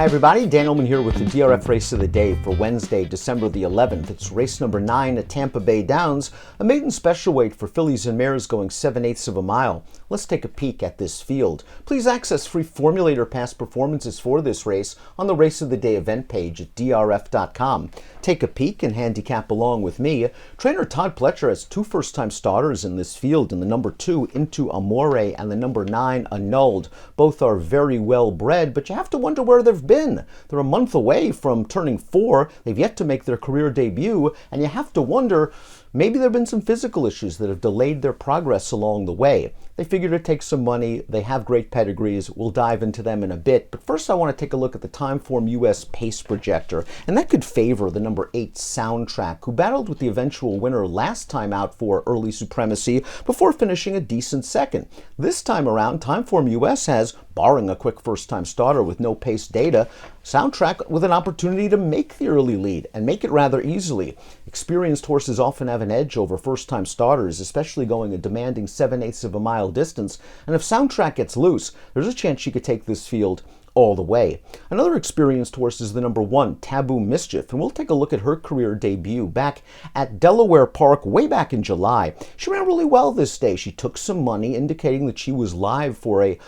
everybody, Dan Illman here with the DRF race of the day for Wednesday, December the 11th. It's race number 9 at Tampa Bay Downs, a maiden special weight for fillies and mares going 7/8 of a mile. Let's take a peek at this field. Please access free formulator past performances for this race on the Race of the Day event page at DRF.com. Take a peek and handicap along with me. Trainer Todd Pletcher has two first-time starters in this field in the number 2, Into Amore, and the number 9, Annulled. Both are very well bred, but you have to wonder where they've been. They're a month away from turning 4. They've yet to make their career debut, and you have to wonder, maybe there have been some physical issues that have delayed their progress along the way. They figured it'd take some money. They have great pedigrees. We'll dive into them in a bit. But first I want to take a look at the Timeform US pace projector. And that could favor the number 8 Soundtrack, who battled with the eventual winner last time out for early supremacy before finishing a decent second. This time around, Timeform US has, barring a quick first-time starter with no pace data, Soundtrack with an opportunity to make the early lead and make it rather easily. Experienced horses often have an edge over first-time starters, especially going a demanding 7/8 of a mile distance, and if Soundtrack gets loose, there's a chance she could take this field all the way. Another experienced horse is the number 1, Taboo Mischief, and we'll take a look at her career debut back at Delaware Park way back in July. She ran really well this day. She took some money, indicating that she was live for a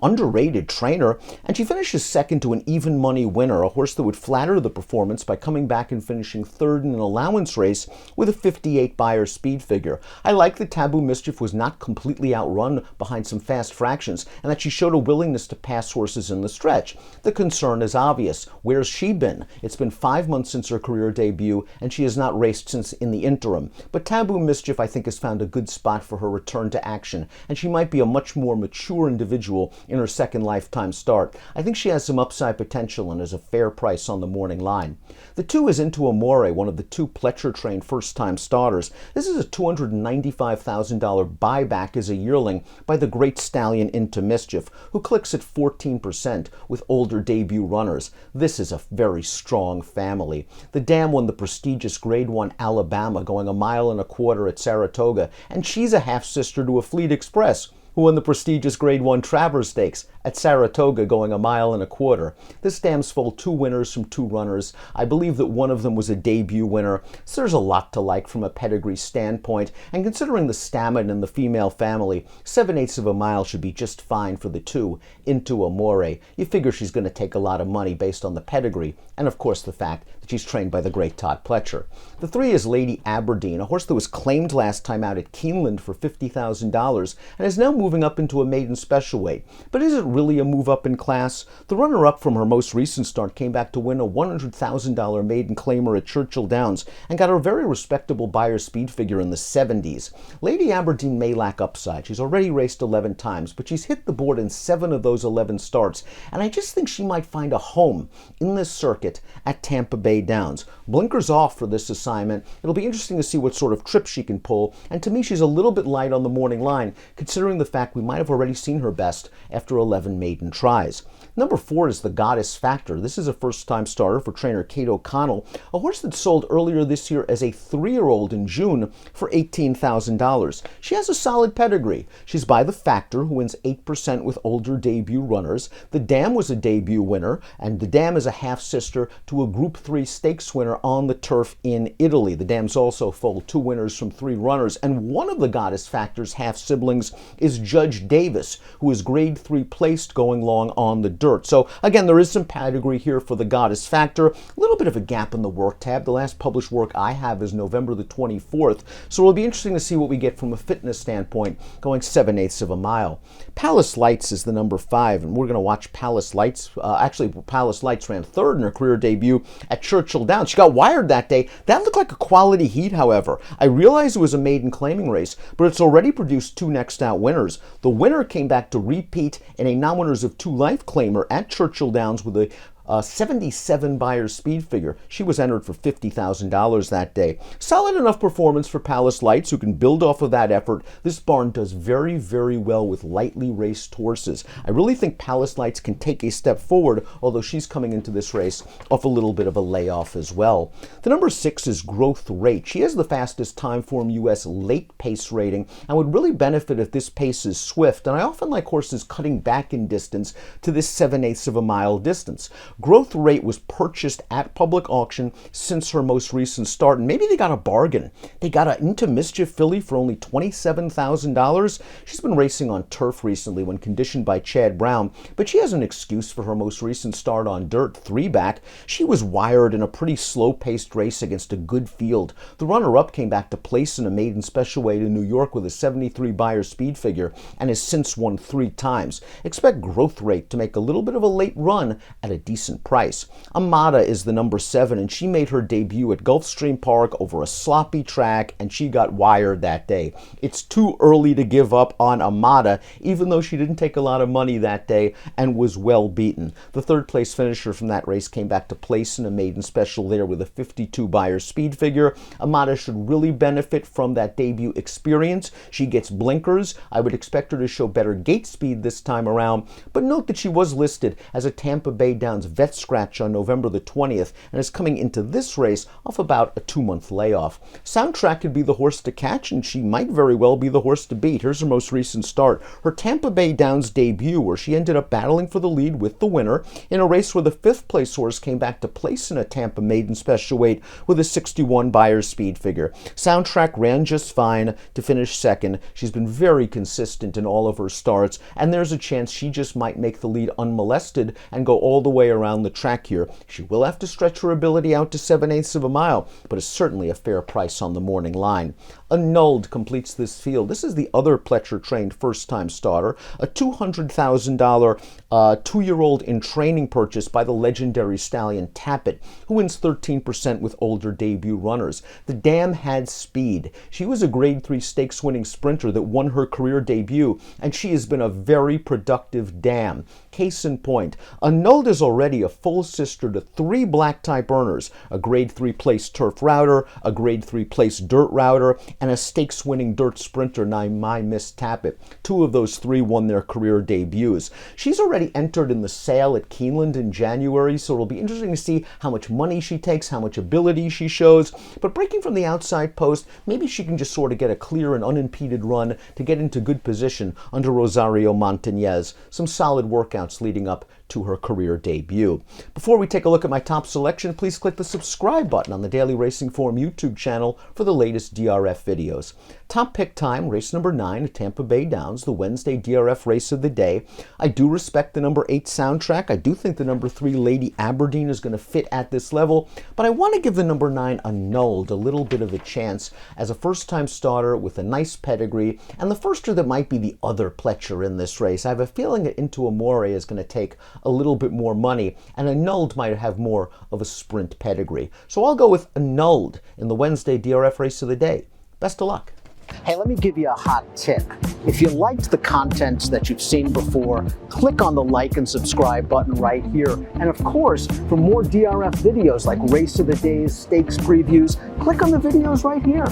underrated trainer, and she finishes second to an even money winner, a horse that would flatter the performance by coming back and finishing third in an allowance race with a 58 Beyer speed figure. I like that Taboo Mischief was not completely outrun behind some fast fractions, and that she showed a willingness to pass horses in the stretch. The concern is obvious. Where's she been? It's been 5 months since her career debut, and she has not raced since in the interim. But Taboo Mischief, I think, has found a good spot for her return to action, and she might be a much more mature individual in her second lifetime start. I think she has some upside potential and is a fair price on the morning line. The 2 is Into Amore, one of the 2 Pletcher-trained first-time starters. This is a $295,000 buyback as a yearling by the great stallion Into Mischief, who clicks at 14% with older debut runners. This is a very strong family. The dam won the prestigious Grade 1 Alabama going 1.25 miles at Saratoga, and she's a half-sister to a Fleet Express, who won the prestigious Grade 1 Travers Stakes at Saratoga going 1.25 miles. This dam's foaled 2 winners from 2 runners. I believe that one of them was a debut winner, so there's a lot to like from a pedigree standpoint, and considering the stamina in the female family, 7/8 of a mile should be just fine for the 2, Into Amore. You figure she's going to take a lot of money based on the pedigree, and of course the fact that she's trained by the great Todd Pletcher. The 3 is Lady Aberdeen, a horse that was claimed last time out at Keeneland for $50,000, and is now moving up into a maiden special weight. But is it really a move up in class? The runner-up from her most recent start came back to win a $100,000 maiden claimer at Churchill Downs and got a very respectable Beyer speed figure in the 70s. Lady Aberdeen may lack upside. She's already raced 11 times, but she's hit the board in 7 of those 11 starts, and I just think she might find a home in this circuit at Tampa Bay Downs. Blinkers off for this assignment. It'll be interesting to see what sort of trip she can pull, and to me she's a little bit light on the morning line, considering the fact we might have already seen her best after 11 maiden tries. Number 4 is the Goddess Factor. This is a first-time starter for trainer Kate O'Connell, a horse that sold earlier this year as a 3-year-old in June for $18,000. She has a solid pedigree. She's by the Factor, who wins 8% with older debut runners. The Dam was a debut winner, and the Dam is a half-sister to a Group 3 stakes winner on the turf in Italy. The Dam's also foaled 2 winners from 3 runners, and one of the Goddess Factor's half-siblings is Judge Davis, who is Grade 3 placed going long on the dirt. So again, there is some pedigree here for the Goddess Factor. A little bit of a gap in the work tab. The last published work I have is November the 24th, so it'll be interesting to see what we get from a fitness standpoint going 7/8 of a mile. Palace Lights is the number 5, and we're going to watch Palace Lights. Palace Lights ran 3rd in her career debut at Churchill Downs. She got wired that day. That looked like a quality heat, however. I realized it was a maiden claiming race, but it's already produced 2 next out winners. The winner came back to repeat in a non-winners of 2 life claimer at Churchill Downs with a 77 buyer speed figure. She was entered for $50,000 that day. Solid enough performance for Palace Lights, who can build off of that effort. This barn does very, very well with lightly raced horses. I really think Palace Lights can take a step forward, although she's coming into this race off a little bit of a layoff as well. The number 6 is Growth Rate. She has the fastest time form U.S. late pace rating and would really benefit if this pace is swift. And I often like horses cutting back in distance to this 7/8 of a mile distance. Growth Rate was purchased at public auction since her most recent start, and maybe they got a bargain. They got an Into Mischief filly for only $27,000. She's been racing on turf recently when conditioned by Chad Brown, but she has an excuse for her most recent start on dirt, 3-back. She was wired in a pretty slow-paced race against a good field. The runner-up came back to place in a maiden special weight in New York with a 73 buyer speed figure and has since won 3 times. Expect Growth Rate to make a little bit of a late run at a decent price. Amada is the number 7, and she made her debut at Gulfstream Park over a sloppy track, and she got wired that day. It's too early to give up on Amada, even though she didn't take a lot of money that day and was well beaten. The 3rd place finisher from that race came back to place in a maiden special there with a 52 buyer speed figure. Amada should really benefit from that debut experience. She gets blinkers. I would expect her to show better gate speed this time around, but note that she was listed as a Tampa Bay Downs vet scratch on November the 20th and is coming into this race off about a 2-month layoff. Soundtrack could be the horse to catch, and she might very well be the horse to beat. Here's her most recent start. Her Tampa Bay Downs debut, where she ended up battling for the lead with the winner in a race where the 5th place horse came back to place in a Tampa maiden special weight with a 61 buyer speed figure. Soundtrack ran just fine to finish 2nd. She's been very consistent in all of her starts, and there's a chance she just might make the lead unmolested and go all the way around the track here. She will have to stretch her ability out to 7/8 of a mile, but is certainly a fair price on the morning line. Annulled completes this field. This is the other Pletcher-trained first-time starter, a $200,000 2-year-old in training purchase by the legendary stallion Tappet, who wins 13% with older debut runners. The dam had speed. She was a Grade 3 stakes-winning sprinter that won her career debut, and she has been a very productive dam. Case in point, Annulled is already a full sister to 3 black-type earners, a Grade 3 place turf router, a Grade 3 place dirt router, and a stakes-winning dirt sprinter named My Miss Tappet. 2 of those 3 won their career debuts. She's already entered in the sale at Keeneland in January, so it'll be interesting to see how much money she takes, how much ability she shows. But breaking from the outside post, maybe she can just sort of get a clear and unimpeded run to get into good position under Rosario Montañez. Some solid workouts leading up to her career debut. Before we take a look at my top selection, please click the subscribe button on the Daily Racing Form YouTube channel for the latest DRF videos. Top pick time, race number 9 at Tampa Bay Downs, the Wednesday DRF race of the day. I do respect the number 8 Soundtrack. I do think the number 3 Lady Aberdeen is going to fit at this level, but I want to give the number 9 Annulled a little bit of a chance as a first-time starter with a nice pedigree, and the firster that might be the other Pletcher in this race. I have a feeling that Into Amore is going to take a little bit more money, and Annulled might have more of a sprint pedigree. So I'll go with Annulled in the Wednesday DRF race of the day. Best of luck. Hey, let me give you a hot tip. If you liked the content that you've seen before, click on the like and subscribe button right here. And of course, for more DRF videos like Race of the Days, stakes previews, click on the videos right here.